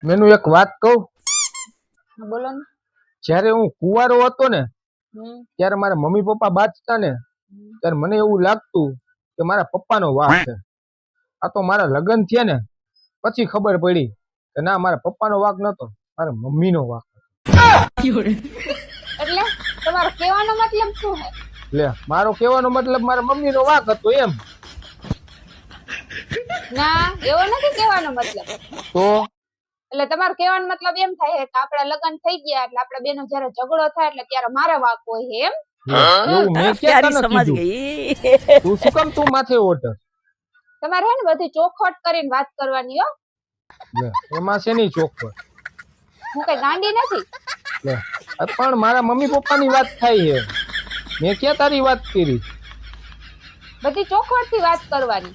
Menu એક વાત કહું, બોલો ને. જ્યારે હું કુંવારો હતો ને હમ. ત્યારે મારા મમ્મી પપ્પા બાંચતા ને ત્યારે મને એવું લાગતું કે મારા પપ્પાનો વાંક છે. આ તો મારા લગ્ન થયા ને પછી ખબર પડી કે ના, મારા પપ્પાનો વાંક નતો, મારા મમ્મીનો વાંક. એટલે તમારો કહેવાનો મતલબ શું છે? લે, મારો કહેવાનો મતલબ મારા મમ્મીનો વાંક હતો એમ. ના, એવો નથી કહેવાનો મતલબ. તો એટલે તમારો કહેવાનો મતલબ એમ થાય છે કે આપણા લગ્ન થઈ ગયા એટલે આપણા બેનો જ્યારે ઝઘડો થાય એટલે ત્યારે મારે વાંક હોય છે એમ? એવું મેં ક્યાં તને समझ કીધું? गई તું શું કામ તું માથે ઓઢ? તમારે હે ને બધી ચોખવટ કરીને વાત કરવાની હો. લે, એમાં શેની ચોખવટ? હું કઈ ગાંડી નથી. લે, પણ મારા મમ્મી પપ્પાની વાત થાય છે, મેં ક્યાં તારી વાત કરી? બધી ચોખવટ થી વાત કરવાની.